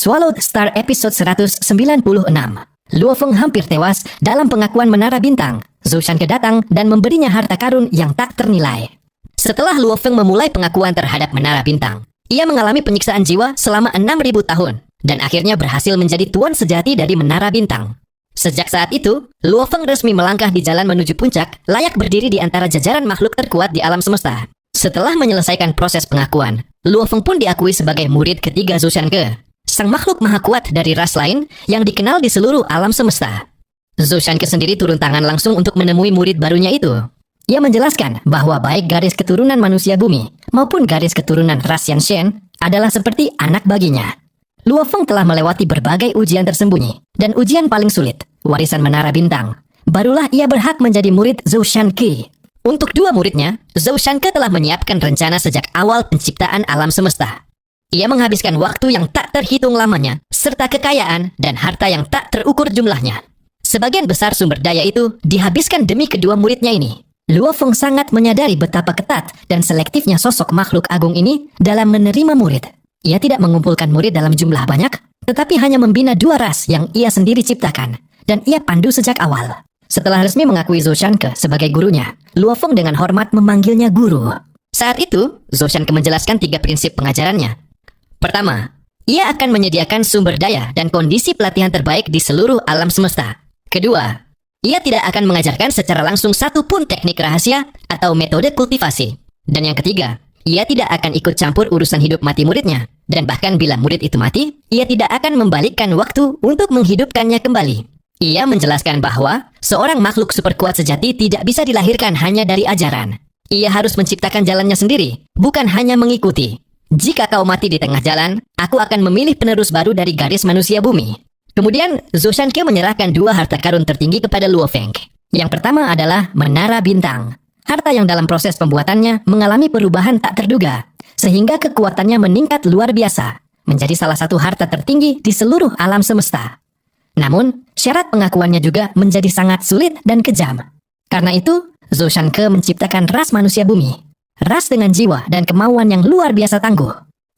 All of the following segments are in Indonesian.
Swallowed Star episode 196. Luo Feng hampir tewas dalam pengakuan Menara Bintang. Zhou Shanke datang dan memberinya harta karun yang tak ternilai. Setelah Luo Feng memulai pengakuan terhadap Menara Bintang, ia mengalami penyiksaan jiwa selama 6.000 tahun dan akhirnya berhasil menjadi tuan sejati dari Menara Bintang. Sejak saat itu, Luo Feng resmi melangkah di jalan menuju puncak, layak berdiri di antara jajaran makhluk terkuat di alam semesta. Setelah menyelesaikan proses pengakuan, Luo Feng pun diakui sebagai murid ketiga Zhou Shanke, sang makhluk maha kuat dari ras lain yang dikenal di seluruh alam semesta. Zhou Shanke sendiri turun tangan langsung untuk menemui murid barunya itu. Ia menjelaskan bahwa baik garis keturunan manusia bumi maupun garis keturunan ras Yanshen adalah seperti anak baginya. Luo Feng telah melewati berbagai ujian tersembunyi, dan ujian paling sulit, warisan Menara Bintang. Barulah ia berhak menjadi murid Zhou Shanke. Untuk dua muridnya, Zhou Shanke telah menyiapkan rencana sejak awal penciptaan alam semesta. Ia menghabiskan waktu yang tak terhitung lamanya, serta kekayaan dan harta yang tak terukur jumlahnya. Sebagian besar sumber daya itu dihabiskan demi kedua muridnya ini. Luo Feng sangat menyadari betapa ketat dan selektifnya sosok makhluk agung ini dalam menerima murid. Ia tidak mengumpulkan murid dalam jumlah banyak, tetapi hanya membina dua ras yang ia sendiri ciptakan, dan ia pandu sejak awal. Setelah resmi mengakui Zhou Shanke sebagai gurunya, Luo Feng dengan hormat memanggilnya guru. Saat itu, Zhou Shanke menjelaskan 3 prinsip pengajarannya. Pertama, ia akan menyediakan sumber daya dan kondisi pelatihan terbaik di seluruh alam semesta. Kedua, ia tidak akan mengajarkan secara langsung satu pun teknik rahasia atau metode kultivasi. Dan yang ketiga, ia tidak akan ikut campur urusan hidup mati muridnya. Dan bahkan bila murid itu mati, ia tidak akan membalikkan waktu untuk menghidupkannya kembali. Ia menjelaskan bahwa seorang makhluk super kuat sejati tidak bisa dilahirkan hanya dari ajaran. Ia harus menciptakan jalannya sendiri, bukan hanya mengikuti. Jika kau mati di tengah jalan, aku akan memilih penerus baru dari garis manusia bumi. Kemudian, Zhou Shanke menyerahkan 2 harta karun tertinggi kepada Luo Feng. Yang pertama adalah Menara Bintang. Harta yang dalam proses pembuatannya mengalami perubahan tak terduga, sehingga kekuatannya meningkat luar biasa, menjadi salah satu harta tertinggi di seluruh alam semesta. Namun, syarat pengakuannya juga menjadi sangat sulit dan kejam. Karena itu, Zhou Shanke menciptakan ras manusia bumi. Ras dengan jiwa dan kemauan yang luar biasa tangguh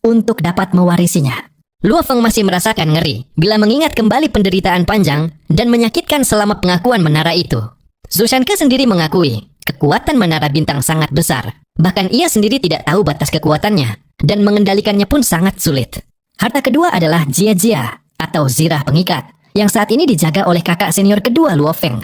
untuk dapat mewarisinya. Luo Feng masih merasakan ngeri bila mengingat kembali penderitaan panjang dan menyakitkan selama pengakuan menara itu. Zhou Shanke sendiri mengakui kekuatan Menara Bintang sangat besar. Bahkan ia sendiri tidak tahu batas kekuatannya dan mengendalikannya pun sangat sulit. Harta kedua adalah Jia Jia atau zirah pengikat yang saat ini dijaga oleh kakak senior kedua Luo Feng.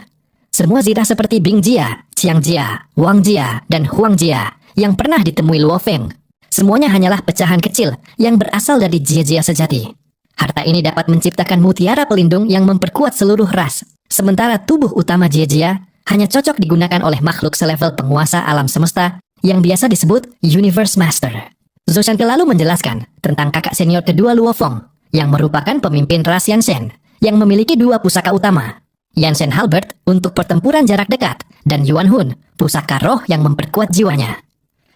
Semua zirah seperti Bing Jia, Qiang Jia, Wang Jia, dan Huang Jia yang pernah ditemui Luo Feng. Semuanya hanyalah pecahan kecil yang berasal dari Jia-Jia sejati. Harta ini dapat menciptakan mutiara pelindung yang memperkuat seluruh ras. Sementara tubuh utama Jia-Jia hanya cocok digunakan oleh makhluk selevel penguasa alam semesta yang biasa disebut Universe Master. Zhou Shanke lalu menjelaskan tentang kakak senior kedua Luo Feng yang merupakan pemimpin ras Yanshen yang memiliki 2 pusaka utama. Yanshen Halberd untuk pertempuran jarak dekat dan Yuan Hun, pusaka roh yang memperkuat jiwanya.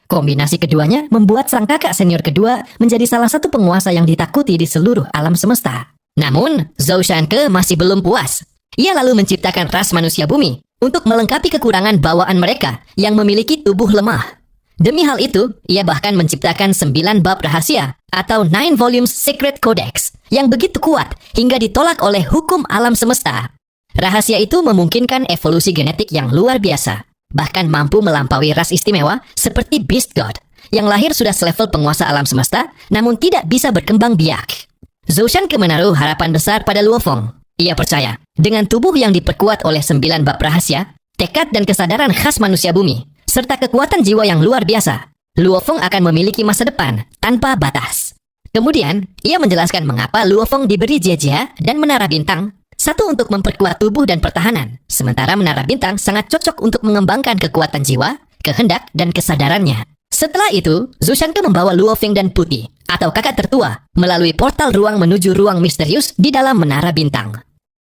Kombinasi keduanya membuat sang kakak senior kedua menjadi salah satu penguasa yang ditakuti di seluruh alam semesta. Namun, Zhou Shanke masih belum puas. Ia lalu menciptakan ras manusia bumi untuk melengkapi kekurangan bawaan mereka yang memiliki tubuh lemah. Demi hal itu, ia bahkan menciptakan 9 bab rahasia atau 9 volumes Secret Codex yang begitu kuat hingga ditolak oleh hukum alam semesta. Rahasia itu memungkinkan evolusi genetik yang luar biasa. Bahkan mampu melampaui ras istimewa seperti Beast God, yang lahir sudah selevel penguasa alam semesta, namun tidak bisa berkembang biak. Zhou Shanke menaruh harapan besar pada Luo Feng. Ia percaya, dengan tubuh yang diperkuat oleh 9 bab rahasia, tekad dan kesadaran khas manusia bumi, serta kekuatan jiwa yang luar biasa, Luo Feng akan memiliki masa depan tanpa batas. Kemudian, ia menjelaskan mengapa Luo Feng diberi Jia-Jia dan Menara Bintang. Satu untuk memperkuat tubuh dan pertahanan, sementara Menara Bintang sangat cocok untuk mengembangkan kekuatan jiwa, kehendak, dan kesadarannya. Setelah itu, Zhou Shanke membawa Luo Feng dan Putih, atau kakak tertua, melalui portal ruang menuju ruang misterius di dalam Menara Bintang.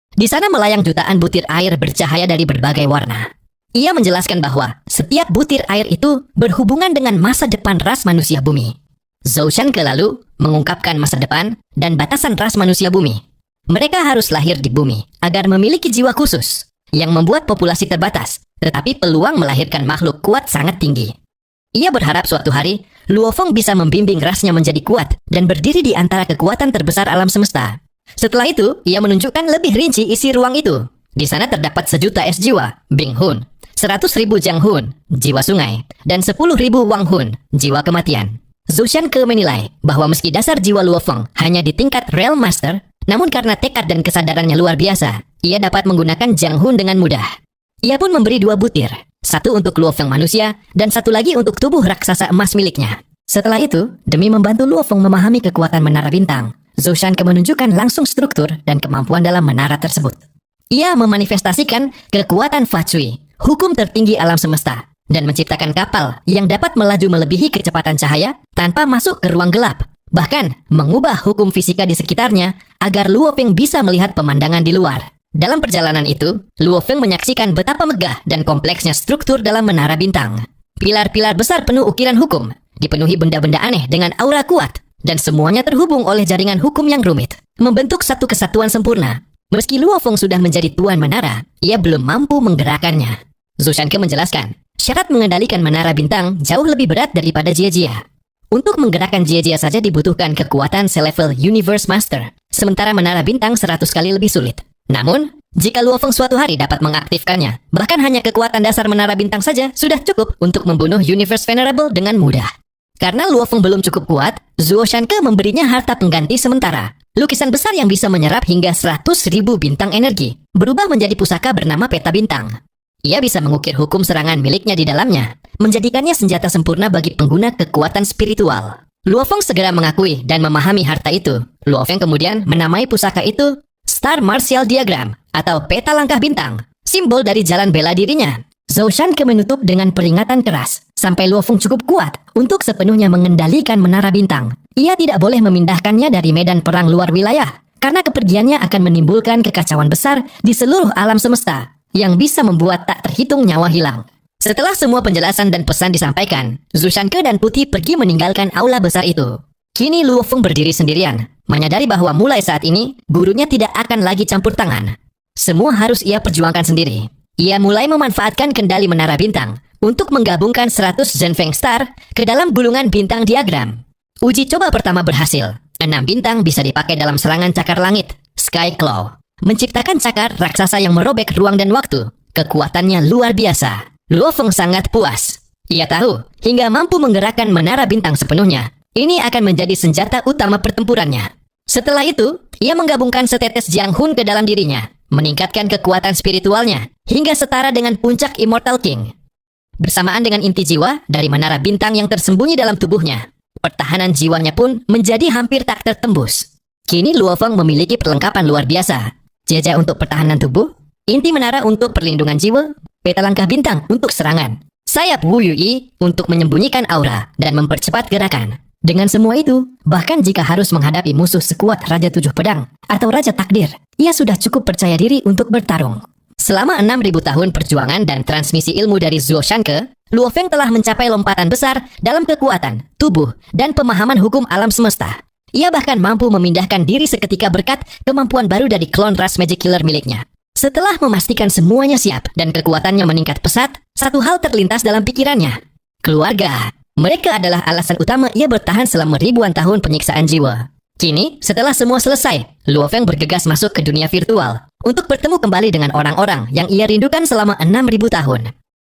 Di sana melayang jutaan butir air bercahaya dari berbagai warna. Ia menjelaskan bahwa setiap butir air itu berhubungan dengan masa depan ras manusia bumi. Zhou Shanke lalu mengungkapkan masa depan dan batasan ras manusia bumi. Mereka harus lahir di bumi agar memiliki jiwa khusus yang membuat populasi terbatas, tetapi peluang melahirkan makhluk kuat sangat tinggi. Ia berharap suatu hari, Luo Feng bisa membimbing rasnya menjadi kuat dan berdiri di antara kekuatan terbesar alam semesta. Setelah itu, ia menunjukkan lebih rinci isi ruang itu. Di sana terdapat 1.000.000 es jiwa, Bing Hun, 100.000 Jiang Hun, jiwa sungai, dan 10.000 Wang Hun, jiwa kematian. Zhou Shanke menilai bahwa meski dasar jiwa Luo Feng hanya di tingkat Realm Master, namun karena tekad dan kesadarannya luar biasa, ia dapat menggunakan Jiang Hun dengan mudah. Ia pun memberi 2 butir, satu untuk Luo Feng manusia, dan satu lagi untuk tubuh raksasa emas miliknya. Setelah itu, demi membantu Luo Feng memahami kekuatan menara bintang, Zhou Shanke menunjukkan langsung struktur dan kemampuan dalam menara tersebut. Ia memanifestasikan kekuatan Fa Cui, hukum tertinggi alam semesta, dan menciptakan kapal yang dapat melaju melebihi kecepatan cahaya tanpa masuk ke ruang gelap. Bahkan, mengubah hukum fisika di sekitarnya agar Luo Feng bisa melihat pemandangan di luar. Dalam perjalanan itu, Luo Feng menyaksikan betapa megah dan kompleksnya struktur dalam menara bintang. Pilar-pilar besar penuh ukiran hukum, dipenuhi benda-benda aneh dengan aura kuat, dan semuanya terhubung oleh jaringan hukum yang rumit, membentuk satu kesatuan sempurna. Meski Luo Feng sudah menjadi tuan menara, ia belum mampu menggerakkannya. Zhou Shanke menjelaskan, syarat mengendalikan menara bintang jauh lebih berat daripada Jie-Jie. Untuk menggerakkan Jie-Jie saja dibutuhkan kekuatan selevel Universe Master, sementara menara bintang 100 kali lebih sulit. Namun, jika Luo Feng suatu hari dapat mengaktifkannya, bahkan hanya kekuatan dasar menara bintang saja sudah cukup untuk membunuh Universe Venerable dengan mudah. Karena Luo Feng belum cukup kuat, Zhou Shanke memberinya harta pengganti sementara. Lukisan besar yang bisa menyerap hingga 100.000 bintang energi, berubah menjadi pusaka bernama peta bintang. Ia bisa mengukir hukum serangan miliknya di dalamnya, menjadikannya senjata sempurna bagi pengguna kekuatan spiritual. Luo Feng segera mengakui dan memahami harta itu. Luo Feng kemudian menamai pusaka itu Star Martial Diagram atau peta langkah bintang, simbol dari jalan bela dirinya. Zhou Shanke menutup dengan peringatan keras, sampai Luo Feng cukup kuat untuk sepenuhnya mengendalikan menara bintang. Ia tidak boleh memindahkannya dari medan perang luar wilayah, karena kepergiannya akan menimbulkan kekacauan besar di seluruh alam semesta, yang bisa membuat tak terhitung nyawa hilang. Setelah semua penjelasan dan pesan disampaikan, Zhou Shanke dan Putih pergi meninggalkan aula besar itu. Kini Luo Feng berdiri sendirian, menyadari bahwa mulai saat ini, gurunya tidak akan lagi campur tangan. Semua harus ia perjuangkan sendiri. Ia mulai memanfaatkan kendali menara bintang untuk menggabungkan 100 Zhenfeng Star ke dalam gulungan bintang diagram. Uji coba pertama berhasil. 6 bintang bisa dipakai dalam serangan cakar langit, Sky Claw, menciptakan cakar raksasa yang merobek ruang dan waktu. Kekuatannya luar biasa. Luo Feng sangat puas. Ia tahu, hingga mampu menggerakkan menara bintang sepenuhnya, ini akan menjadi senjata utama pertempurannya. Setelah itu, ia menggabungkan setetes Jiang Hun ke dalam dirinya, meningkatkan kekuatan spiritualnya, hingga setara dengan puncak Immortal King. Bersamaan dengan inti jiwa dari menara bintang yang tersembunyi dalam tubuhnya, pertahanan jiwanya pun menjadi hampir tak tertembus. Kini Luo Feng memiliki perlengkapan luar biasa. Jejak untuk pertahanan tubuh, inti menara untuk perlindungan jiwa, peta langkah bintang untuk serangan, sayap Wu Yui untuk menyembunyikan aura dan mempercepat gerakan. Dengan semua itu, bahkan jika harus menghadapi musuh sekuat Raja Tujuh Pedang atau Raja Takdir, ia sudah cukup percaya diri untuk bertarung. Selama 6.000 tahun perjuangan dan transmisi ilmu dari Zhou Shanke, Luo Feng telah mencapai lompatan besar dalam kekuatan, tubuh, dan pemahaman hukum alam semesta. Ia bahkan mampu memindahkan diri seketika berkat kemampuan baru dari klon ras Magic Killer miliknya. Setelah memastikan semuanya siap dan kekuatannya meningkat pesat, satu hal terlintas dalam pikirannya. Keluarga. Mereka adalah alasan utama ia bertahan selama ribuan tahun penyiksaan jiwa. Kini, setelah semua selesai, Luo Feng bergegas masuk ke dunia virtual untuk bertemu kembali dengan orang-orang yang ia rindukan selama 6.000 tahun.